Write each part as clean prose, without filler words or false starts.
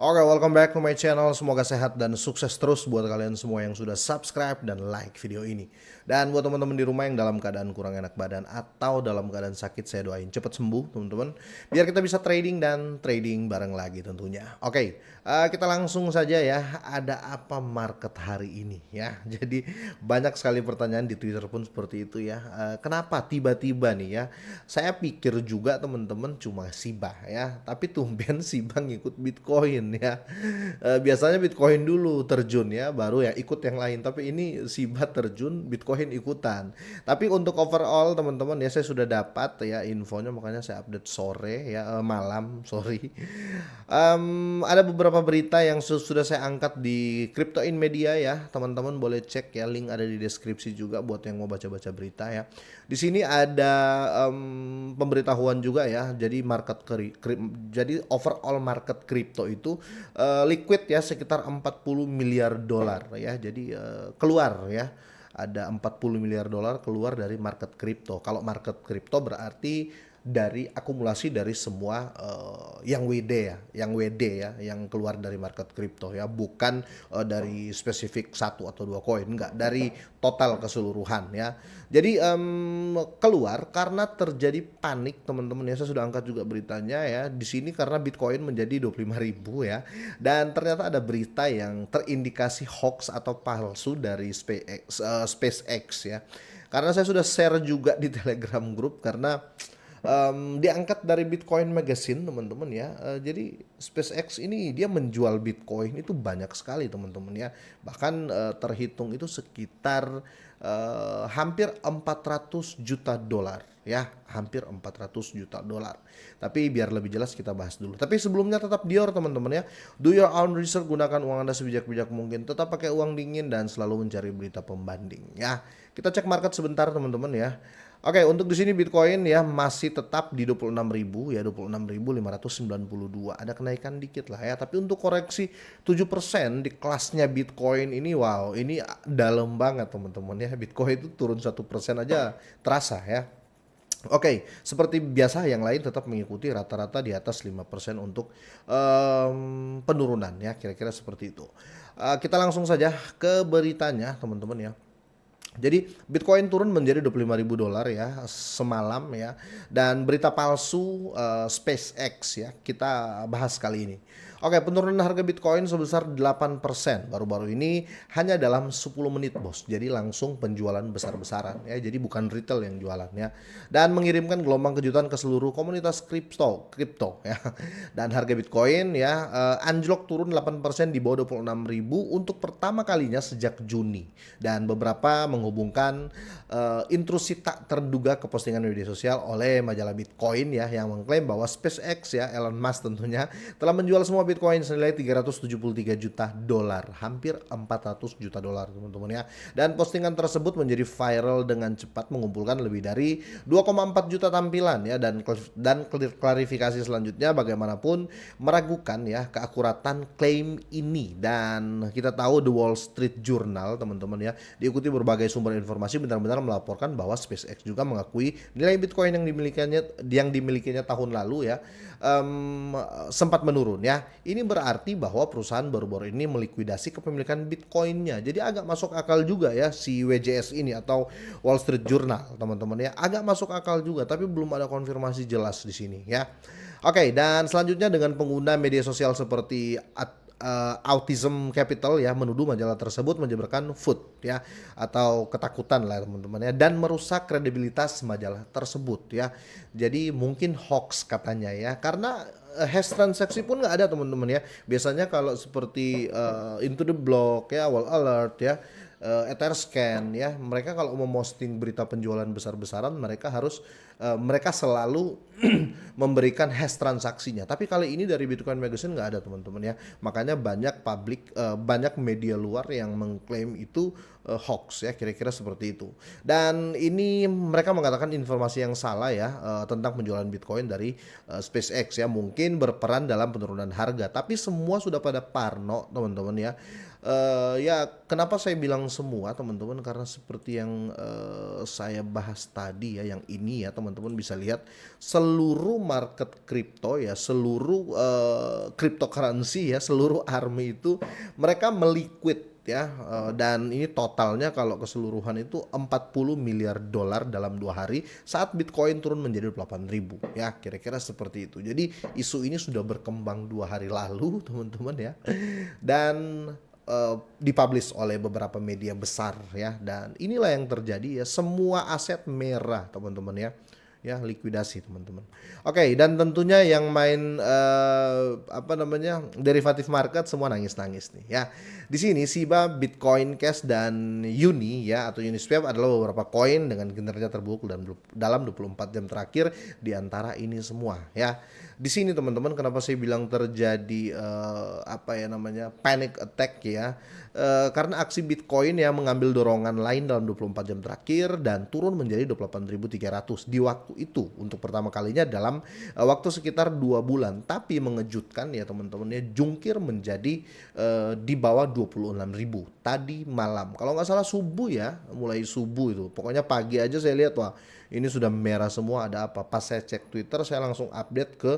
Oke, welcome back to my channel. Semoga sehat dan sukses terus buat kalian semua yang sudah subscribe dan like video ini. Dan buat teman-teman di rumah yang dalam keadaan kurang enak badan atau dalam keadaan sakit, saya doain cepat sembuh, teman-teman. Biar kita bisa trading dan trading bareng lagi tentunya. Oke, kita langsung saja ya. Ada apa market hari ini ya? Jadi banyak sekali pertanyaan di Twitter pun seperti itu ya. Kenapa tiba-tiba nih ya? Saya pikir juga teman-teman cuma Shiba ya, tapi tumben Shiba ngikut Bitcoin ya. Biasanya Bitcoin dulu terjun ya, baru ya ikut yang lain. Tapi ini Shiba terjun, Bitcoin ikutan. Tapi untuk overall teman-teman ya, saya sudah dapat ya infonya, makanya saya update sore ya, malam sorry. Ada beberapa berita yang sudah saya angkat di Crypto in Media ya, teman-teman boleh cek ya, link ada di deskripsi juga buat yang mau baca-baca berita ya. Di sini ada pemberitahuan juga ya, jadi jadi overall market crypto itu liquid ya sekitar 40 miliar dolar ya, jadi keluar ya. Ada 40 miliar dolar keluar dari market crypto. Kalau market crypto berarti dari akumulasi dari semua yang WD ya, yang keluar dari market crypto ya, bukan dari spesifik satu atau dua koin, enggak, dari total keseluruhan ya. Jadi keluar karena terjadi panik teman-teman ya. Saya sudah angkat juga beritanya ya di sini karena Bitcoin menjadi 25.000 ya. Dan ternyata ada berita yang terindikasi hoax atau palsu dari SpaceX ya. Karena saya sudah share juga di Telegram group karena diangkat dari Bitcoin Magazine teman-teman ya. Jadi SpaceX ini dia menjual Bitcoin itu banyak sekali teman-teman ya. Bahkan terhitung itu sekitar hampir 400 juta dolar ya, hampir 400 juta dolar. Tapi biar lebih jelas kita bahas dulu. Tapi sebelumnya tetap Dior teman-teman ya. Do your own research, gunakan uang Anda sebijak-bijak mungkin. Tetap pakai uang dingin dan selalu mencari berita pembanding ya. Kita cek market sebentar teman-teman ya. Oke, untuk di sini Bitcoin ya masih tetap di 26.000 ya, 26.592. Ada kenaikan dikit lah ya, tapi untuk koreksi 7% di kelasnya Bitcoin ini, wow, ini dalam banget teman-teman ya. Bitcoin itu turun 1% aja terasa ya. Oke, seperti biasa yang lain tetap mengikuti rata-rata di atas 5% untuk penurunan ya, kira-kira seperti itu. Kita langsung saja ke beritanya teman-teman ya. Jadi Bitcoin turun menjadi 25.000 dolar ya semalam ya, dan berita palsu SpaceX ya kita bahas kali ini. Oke, penurunan harga Bitcoin sebesar 8% baru-baru ini hanya dalam 10 menit bos. Jadi langsung penjualan besar-besaran ya. Jadi bukan retail yang jualan ya. Dan mengirimkan gelombang kejutan ke seluruh komunitas kripto ya. Dan harga Bitcoin ya anjlok turun 8% di bawah 26.000 untuk pertama kalinya sejak Juni. Dan beberapa menghubungkan intrusi tak terduga ke postingan media sosial oleh majalah Bitcoin ya, yang mengklaim bahwa SpaceX ya, Elon Musk tentunya, telah menjual semua Bitcoin senilai 373 juta dolar, hampir 400 juta dolar teman-teman ya. Dan postingan tersebut menjadi viral dengan cepat, mengumpulkan lebih dari 2,4 juta tampilan ya, dan klarifikasi selanjutnya bagaimanapun meragukan ya keakuratan klaim ini. Dan kita tahu The Wall Street Journal teman-teman ya, diikuti berbagai sumber informasi, benar-benar melaporkan bahwa SpaceX juga mengakui nilai Bitcoin yang dimilikinya tahun lalu ya sempat menurun ya. Ini berarti bahwa perusahaan baru-baru ini melikuidasi kepemilikan Bitcoinnya. Jadi agak masuk akal juga ya si WJS ini atau Wall Street Journal teman-teman ya. Agak masuk akal juga, tapi belum ada konfirmasi jelas di sini ya. Oke, dan selanjutnya dengan pengguna media sosial seperti Autism Capital ya menuduh majalah tersebut menyebarkan food ya atau ketakutan lah teman-teman ya, dan merusak kredibilitas majalah tersebut ya. Jadi mungkin hoax katanya ya, karena hash transaksi pun nggak ada teman-teman ya. Biasanya kalau seperti Into the Block ya, Wall Alert ya, Etherscan ya, mereka kalau memosting berita penjualan besar-besaran, mereka selalu memberikan hash transaksinya. Tapi kali ini dari Bitcoin Magazine nggak ada teman-teman ya. Makanya banyak media luar yang mengklaim itu hoax ya, kira-kira seperti itu. Dan ini mereka mengatakan informasi yang salah ya tentang penjualan Bitcoin dari SpaceX ya, mungkin berperan dalam penurunan harga. Tapi semua sudah pada parno teman-teman ya. Ya kenapa saya bilang semua teman-teman, karena seperti yang saya bahas tadi ya, yang ini ya teman-teman bisa lihat seluruh market kripto ya, seluruh cryptocurrency ya, seluruh army itu mereka meliquid ya, dan ini totalnya kalau keseluruhan itu 40 miliar dolar dalam 2 hari saat Bitcoin turun menjadi 8.000 ya, kira-kira seperti itu. Jadi isu ini sudah berkembang 2 hari lalu teman-teman ya, dan dipublish oleh beberapa media besar ya, dan inilah yang terjadi ya, semua aset merah teman-teman ya, likuidasi teman-teman. Oke, dan tentunya yang main apa namanya, derivatif market semua nangis-nangis nih ya. Di sini SIBA, Bitcoin Cash dan Uni ya atau Uniswap adalah beberapa koin dengan kinerja terburuk dalam 24 jam terakhir di antara ini semua ya. Di sini teman-teman, kenapa saya bilang terjadi apa ya namanya, panic attack ya, karena aksi Bitcoin yang mengambil dorongan lain dalam 24 jam terakhir dan turun menjadi 28.300 di waktu itu untuk pertama kalinya dalam waktu sekitar 2 bulan. Tapi mengejutkan ya teman-teman ya, jungkir menjadi di bawah 26.000 tadi malam. Kalau nggak salah subuh ya, mulai subuh itu. Pokoknya pagi aja saya lihat, wah ini sudah merah semua, ada apa. Pas saya cek Twitter, saya langsung update ke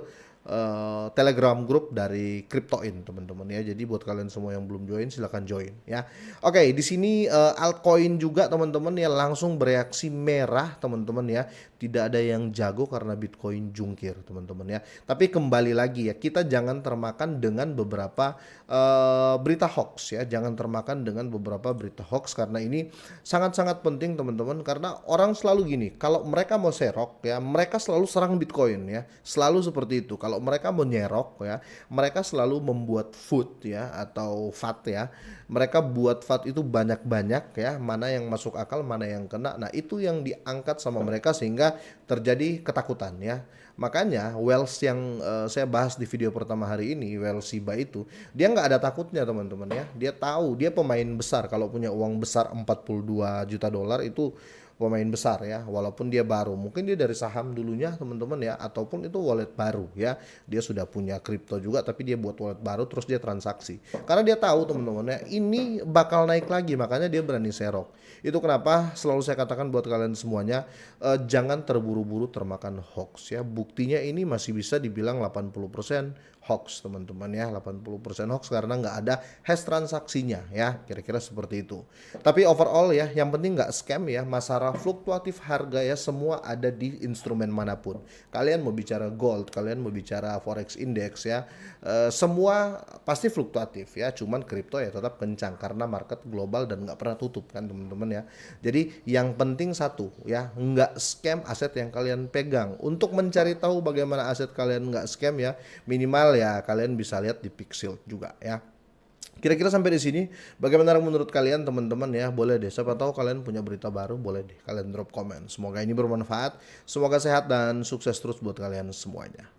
Telegram grup dari Cryptoin teman-teman ya. Jadi buat kalian semua yang belum join silahkan join ya. Oke, di sini altcoin juga teman-teman ya langsung bereaksi merah teman-teman ya. Tidak ada yang jago karena Bitcoin jungkir teman-teman ya. Tapi kembali lagi ya, kita jangan termakan dengan beberapa berita hoax ya. Jangan termakan dengan beberapa berita hoax karena ini sangat-sangat penting teman-teman, karena orang selalu gini, kalau mereka mau serok ya, mereka selalu serang Bitcoin ya. Selalu seperti itu. Kalau mereka mau nyerok ya, mereka selalu membuat food ya atau FAT ya. Mereka buat FAT itu banyak-banyak ya, mana yang masuk akal, mana yang kena. Nah, itu yang diangkat sama mereka sehingga terjadi ketakutan ya. Makanya Wells yang saya bahas di video pertama hari ini, Wells Shiba itu, dia nggak ada takutnya teman-teman ya. Dia tahu dia pemain besar, kalau punya uang besar 42 juta dolar itu pemain besar ya, walaupun dia baru, mungkin dia dari saham dulunya teman-teman ya, ataupun itu wallet baru ya, dia sudah punya kripto juga tapi dia buat wallet baru terus dia transaksi karena dia tahu teman-teman ya ini bakal naik lagi, makanya dia berani serok. Itu kenapa selalu saya katakan buat kalian semuanya, jangan terburu-buru termakan hoax ya. Buktinya ini masih bisa dibilang 80% hoax teman-teman ya, 80% hoax karena nggak ada hash transaksinya ya, kira-kira seperti itu. Tapi overall ya, yang penting nggak scam ya. Masalah fluktuatif harga ya, semua ada di instrumen manapun. Kalian mau bicara gold, kalian mau bicara forex index ya, semua pasti fluktuatif ya. Cuman kripto ya tetap kencang karena market global dan nggak pernah tutup kan teman-teman ya. Jadi yang penting satu ya, nggak scam aset yang kalian pegang. Untuk mencari tahu bagaimana aset kalian nggak scam ya, minimal ya kalian bisa lihat di Pixel juga ya. Kira-kira sampai di sini, bagaimana menurut kalian teman-teman ya? Boleh deh, siapa tahu kalian punya berita baru, boleh deh kalian drop komen. Semoga ini bermanfaat, semoga sehat dan sukses terus buat kalian semuanya.